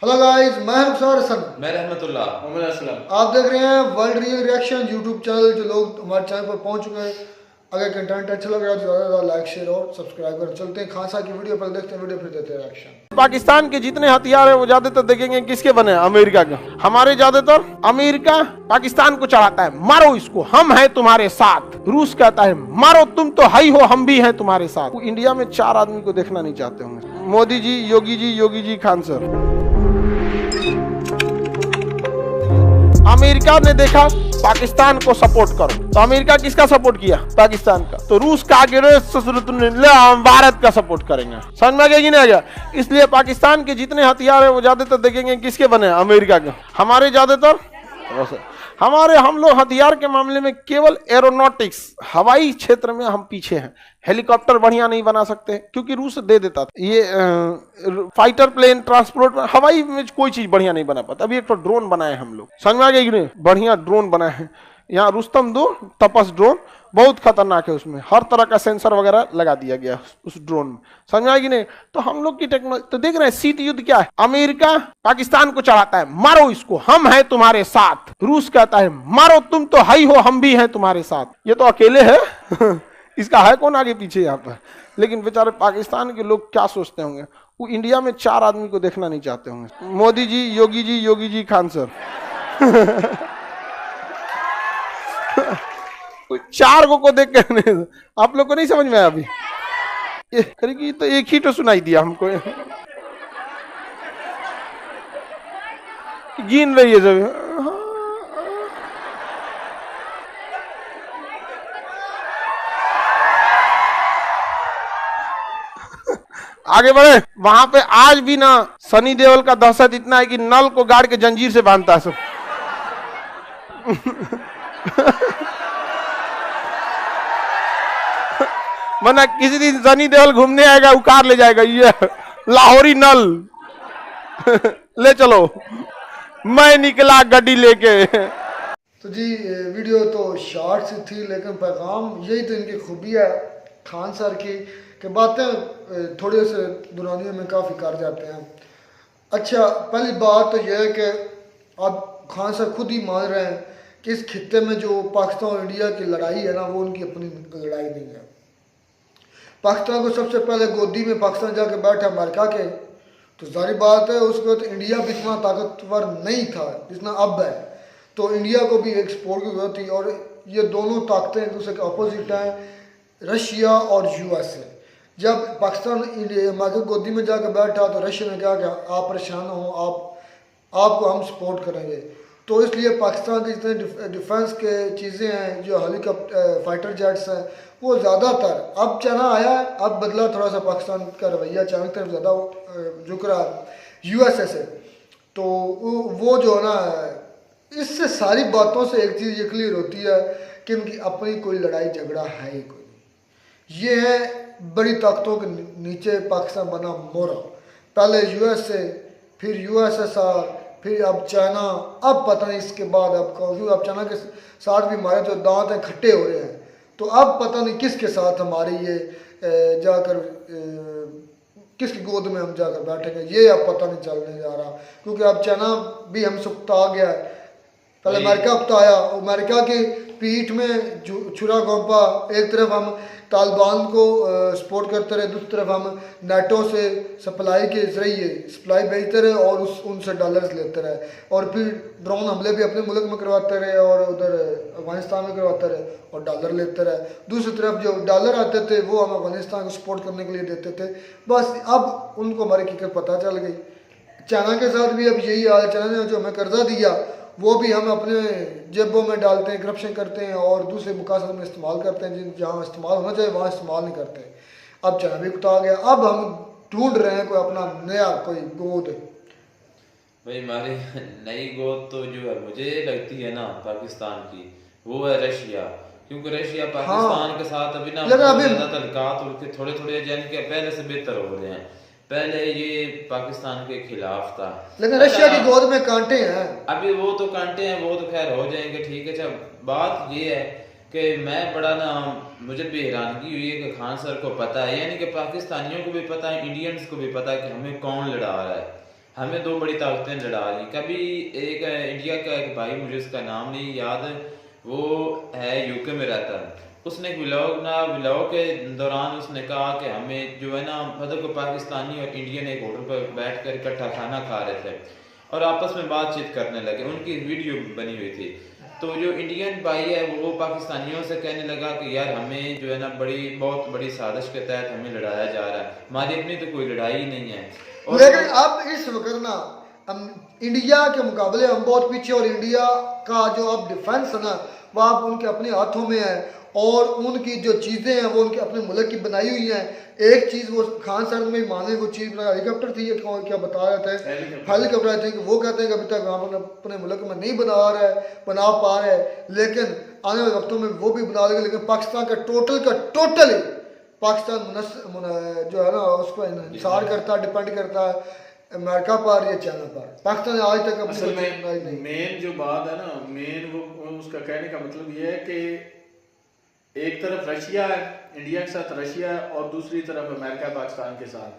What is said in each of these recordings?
Hello guys, मैं रुखसार हसन। मैं रहमतुल्लाह। आप देख रहे हैं world real reaction YouTube channel. जो लोग हमारे चैनल पर पहुंच चुके हैं, अगर कंटेंट अच्छा लग रहा है तो ज़्यादा से ज़्यादा लाइक शेयर और सब्सक्राइब करें। चलते हैं खान साहब की वीडियो पर, देखते हैं वीडियो, फिर देते हैं रिएक्शन। पाकिस्तान के जितने हथियार है वो ज्यादातर देखेंगे किसके बने हैं? अमेरिका के। हमारे ज्यादातर अमेरिका पाकिस्तान को चढ़ाता है, मारो इसको, हम हैं तुम्हारे साथ। रूस कहता है मारो, तुम तो हाई हो, हम भी हैं तुम्हारे साथ। इंडिया में 4 आदमी को देखना नहीं चाहते होंगे, मोदी जी, योगी जी, खान सर। अमेरिका ने देखा पाकिस्तान को सपोर्ट करो, तो अमेरिका किसका सपोर्ट किया? पाकिस्तान का। तो रूस का हम भारत का सपोर्ट करेंगे। समझ में आ गया कि नहीं आ गया? इसलिए पाकिस्तान के जितने हथियार है वो ज्यादातर देखेंगे किसके बने हैं? अमेरिका के। हमारे ज्यादातर हम लोग हथियार के मामले में केवल एरोनॉटिक्स, हवाई क्षेत्र में हम पीछे हैं। हेलीकॉप्टर बढ़िया नहीं बना सकते क्योंकि रूस दे देता था। ये फाइटर प्लेन, ट्रांसपोर्ट, हवाई में कोई चीज बढ़िया नहीं बना पाता। अभी एक तो ड्रोन बनाए हम लोग, समझ में आ गया कि नहीं? बढ़िया ड्रोन बनाए हैं। यहाँ रुस्तम 2 तपस ड्रोन बहुत खतरनाक है, उसमें हर तरह का सेंसर वगैरह लगा दिया गया उस ड्रोन में। समझ में आया कि नहीं? तो हम लोग की टेक्नोलॉजी तो देख रहे हैं। शीत युद्ध क्या है? अमेरिका पाकिस्तान को चढ़ाता है, मारो इसको, हम हैं तुम्हारे साथ। रूस कहता है मारो, तुम तो हाई हो, हम भी हैं तुम्हारे साथ। ये तो अकेले है इसका है कौन आगे पीछे यहाँ पर? लेकिन बेचारे पाकिस्तान के लोग क्या सोचते होंगे? वो इंडिया में 4 आदमी को देखना नहीं चाहते होंगे, मोदी जी, योगी जी, खान सर 4 को देख के आप लोग को नहीं समझ में आया अभी? करीब तो एक ही तो सुनाई दिया हमको। गिन रही है सब। आगे बढ़े। वहां पे आज भी ना सनी देओल का दहशत इतना है कि नल को गाड़ के जंजीर से बांधता है सब। मना किसी दिन सनी देओल घूमने आएगा, उकार ले जाएगा, ये लाहौरी नल ले चलो, मैं निकला गड्डी लेके। तो जी, वीडियो तो शॉर्ट सी थी, लेकिन पैगाम यही तो इनकी खूबी है खान सर की, कि बातें थोड़े से दुरानियों में काफ़ी कर जाते हैं। अच्छा, पहली बात तो यह है कि अब खान सर खुद ही मान रहे हैं कि इस खित्ते में जो पाकिस्तान और इंडिया की लड़ाई है ना, वो उनकी अपनी लड़ाई नहीं है। पाकिस्तान को सबसे पहले गोदी में पाकिस्तान जाके बैठा अमेरिका के, तो जारी बात है उसको तो इंडिया भी इतना ताकतवर नहीं था जितना अब है। तो इंडिया को भी एक सपोर्ट की जरूरत थी, और ये दोनों ताकतें एक दूसरे के अपोजिट हैं, रशिया और यूएसए। जब पाकिस्तान अमेरिका गोदी में जाकर बैठा तो रशिया ने कहा कि आप परेशान हो, आपको हम सपोर्ट करेंगे। तो इसलिए पाकिस्तान के जितने डिफेंस के चीज़ें हैं, जो हेलीकॉप्टर, फाइटर जेट्स हैं, वो ज़्यादातर अब चाइना आया है, अब बदला थोड़ा सा पाकिस्तान का रवैया, चाइना की तरफ ज़्यादा झुक रहा है यूएसए से। तो वो जो है ना, इससे सारी बातों से एक चीज़ ये क्लियर होती है कि उनकी अपनी कोई लड़ाई झगड़ा है ही कोई नहीं। ये है बड़ी ताकतों के नीचे पाकिस्तान बना मोरा। पहले यूएसए, फिर यूएसएसआर, फिर अब चाइना, अब पता नहीं इसके बाद अब क्योंकि अब चाइना के साथ भी हमारे जो दांत हैं खट्टे हो रहे हैं, तो अब पता नहीं किसके साथ हमारी ये जाकर किसकी गोद में हम जाकर बैठेंगे, ये अब पता नहीं चलने जा रहा। क्योंकि अब चाइना भी हमसे उकता गया है। पहले अमेरिका उकताया, अमेरिका की पीठ में छुरा घोंपा। एक तरफ हम तालिबान को सपोर्ट करते रहे, दूसरी तरफ हम नेटो से सप्लाई के जरिए सप्लाई भेजते रहे और उनसे डॉलर्स लेते रहे, और फिर ड्रोन हमले भी अपने मुल्क में करवाते रहे और उधर अफगानिस्तान में करवाते रहे और डॉलर लेते रहे। दूसरी तरफ जो डॉलर आते थे वो हम अफगानिस्तान को सपोर्ट करने के लिए देते थे। बस अब उनको हमारी हकीकत पता चल गई। चाइना के साथ भी अब यही हाल। चाइना ने जो हमें कर्जा दिया वो भी हम अपने जेबों में डालते हैं, करप्शन करते हैं और दूसरे मुकासद में इस्तेमाल करते हैं, जहाँ इस्तेमाल होना चाहिए वहाँ इस्तेमाल नहीं करते। अब चाइना भी उकता गया, अब हम ढूंढ रहे हैं कोई अपना नया कोई गोद। भाई हमारी नई गोद तो जो है मुझे लगती है ना पाकिस्तान की, वो है रशिया। क्योंकि रशिया पाकिस्तान के साथ अभी ना ज्यादा तल्कात उनके थोड़े यानी कि पहले से बेहतर हो रहे हैं। पहले ये पाकिस्तान के खिलाफ था, लेकिन रशिया की गोद में कांटे हैं। अभी वो तो कांटे हैं, वो तो खैर हो जाएंगे, ठीक है। अच्छा, बात ये है कि मैं बड़ा ना, मुझे भी हैरानगी हुई है कि खान सर को पता है, यानी कि पाकिस्तानियों को भी पता है, इंडियंस को भी पता है कि हमें कौन लड़ा रहा है। हमें दो बड़ी ताकतें लड़ा रही। कभी एक इंडिया का एक भाई, मुझे उसका नाम नहीं याद, वो है यूके में रहता है, उसने एक व्लॉग के दौरान उसने कहा कि हमें जो है ना, मतलब को पाकिस्तानी और इंडियन एक होटल पर बैठ कर इकट्ठा खाना खा रहे थे और आपस में बातचीत करने लगे, उनकी वीडियो बनी हुई थी। तो जो इंडियन भाई है वो पाकिस्तानियों से कहने लगा कि यार हमें जो है ना बहुत बड़ी साजिश के तहत हमें लड़ाया जा रहा है, हमारी अपनी तो कोई लड़ाई ही नहीं है। लेकिन अब इस वक्त ना हम इंडिया के मुकाबले हम बहुत पीछे, और इंडिया का जो अब डिफेंस है ना वो अब उनके अपने हाथों में है, और उनकी जो चीज़ें हैं वो उनके अपने मुल्क की बनाई हुई हैं। एक चीज़ वो खान सर में माने वो चीज़ बना, हेलीकॉप्टर थी, क्या बता रहे थे, हेलीकॉप्टर थे, कि वो कहते हैं कि अभी तक हम अपने मुल्क में नहीं बना पा रहे, लेकिन आने वाले वक्तों में वो भी बना देंगे। लेकिन पाकिस्तान का टोटली पाकिस्तान जो है ना उस पर इंसार करता है, डिपेंड करता है अमेरिका पर या चाइना पर। पाकिस्तान आज तक असल में मेन जो बात है ना, मेन वो उसका कहने का मतलब ये है कि एक तरफ रशिया है, इंडिया के साथ रशिया है, और दूसरी तरफ अमेरिका पाकिस्तान के साथ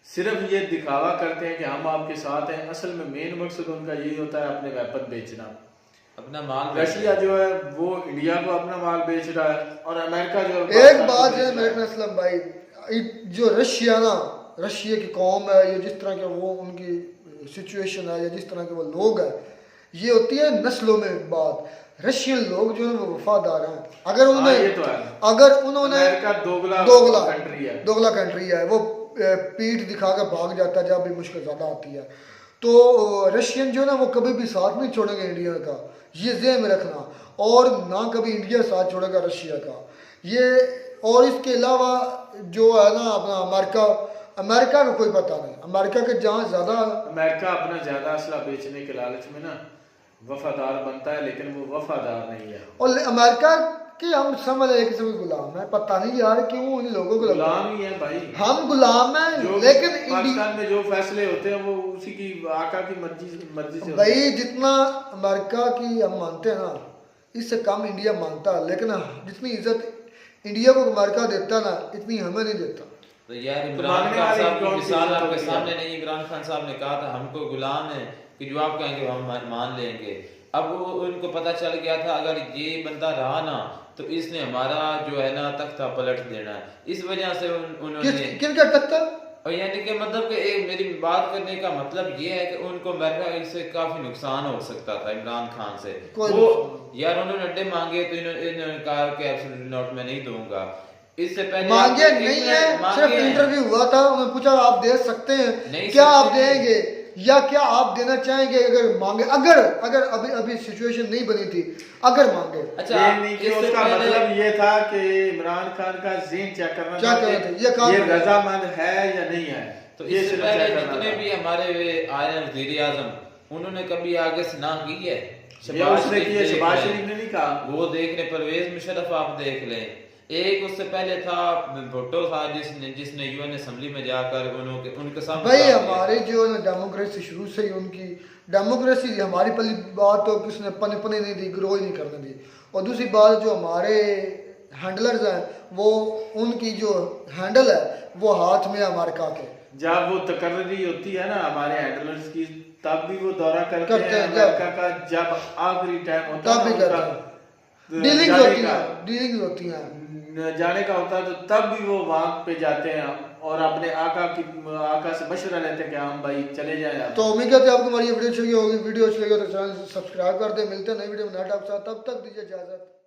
सिर्फ ये दिखावा करते हैं कि हम आपके साथ हैं। असल में मेन मकसद उनका यही होता है अपने वेपन बेचना, अपना माल। रशिया जो है वो इंडिया को अपना माल बेच रहा है, और अमेरिका जो एक बात है मेरे असलम भाई, जो रशिया की कौम है, ये जिस तरह के वो उनकी सिचुएशन है या जिस तरह के वो लोग हैं, ये होती है नस्लों में बात। रशियन लोग जो है वो वफादार हैं। अगर उन्होंने दोगला कंट्री है, वो पीठ दिखा कर भाग जाता है जब भी मुश्किल ज़्यादा आती है। तो रशियन जो है ना वो कभी भी साथ नहीं छोड़ेंगे इंडिया का, ये ज़हन में रखना, और ना कभी इंडिया साथ छोड़ेगा रशिया का ये। और इसके अलावा जो है ना अपना अमेरिका का कोई पता नहीं, अमेरिका के जहाँ ज़्यादा अमेरिका अपना ज़्यादा असला बेचने के लालच में ना वफादार बनता है, लेकिन वो वफादार नहीं है। और अमेरिका कि हम समझ एक किस्म के गुलाम है, पता नहीं यार क्यों इन लोगों को गुलाम ही है भाई, हम गुलाम हैं। लेकिन पाकिस्तान में जो फैसले होते हैं वो उसी की आका की मर्जी से भाई, जितना अमेरिका की हम मानते हैं ना, इससे कम इंडिया मानता है, लेकिन जितनी इज्जत इंडिया को अमेरिका देता है ना, इतनी हमें नहीं देता। तो यार इमरान खान साहब की मिसाल आपके सामने नहीं, इमरान खान साहब ने कहा था हमको गुलाम है कि जो आप कहेंगे हम मान लेंगे। अब उनको पता चल गया था अगर ये बंदा रहा ना तो इसने हमारा जो है ना तख्ता पलट देना है। इस वजह से उन्होंने किनका तख्ता, और यानी कि मतलब कि मेरी बात करने का मतलब ये है कि उनको अमेरिका से काफी नुकसान हो सकता था इमरान खान से। वो यार उन्होंने अड्डे मांगे तो इन्होंने कहा कि एब्सोल्यूट नोट मैं नहीं दूंगा। इससे पहले मांगे नहीं है, सिर्फ इंटरव्यू हुआ था, उन्होंने पूछा आप दे सकते हैं क्या, आप देंगे या क्या आप देना चाहेंगे अगर मांगे, अगर अभी सिचुएशन नहीं बनी थी, अगर मांगे। अच्छा, उसका मतलब ये था कि इमरान खान का ज़हन चेक करना था ये रजामंद है या नहीं है। तो इससे पहले जितने भी हमारे आए वज़ीर आज़म उन्होंने कभी आगे से ना की है, शहबाज शरीफ ने नहीं कहा। वो देख रहे, परवेज मुशर्रफ आप देख लें, एक उससे पहले था भुट्टो था जिसने यूएन असेंबली में जाकर उनके सामने भाई हमारे जो डेमोक्रेसी शुरू से ही उनकी डेमोक्रेसी हमारी पहली बात तो किसने पने नहीं दी, ग्रो ही नहीं करने दी। और दूसरी बात जो हमारे हैंडलर्स हैं वो उनकी जो हैंडल है वो हाथ में अमेरिका के। जब वो तकर्री होती है ना हमारे हैंडलर्स की तब भी वो दौरा करते हैं अमेरिका का, जब आखिरी टाइम होता है तब भी करते हैं, डीलिंग होती हैं जाने का होता है तो तब भी वो वहां पे जाते हैं और अपने आका से मशवरा लेते हैं कि हम भाई चले जाएं। तो उम्मीद करते हैं आपको हमारी वीडियो अच्छी लगी होगी। वीडियो अच्छी लगी तो चैनल सब्सक्राइब कर दे। मिलते हैं नई वीडियो में नए टॉपिक के साथ, तब तक दीजिए इजाजत।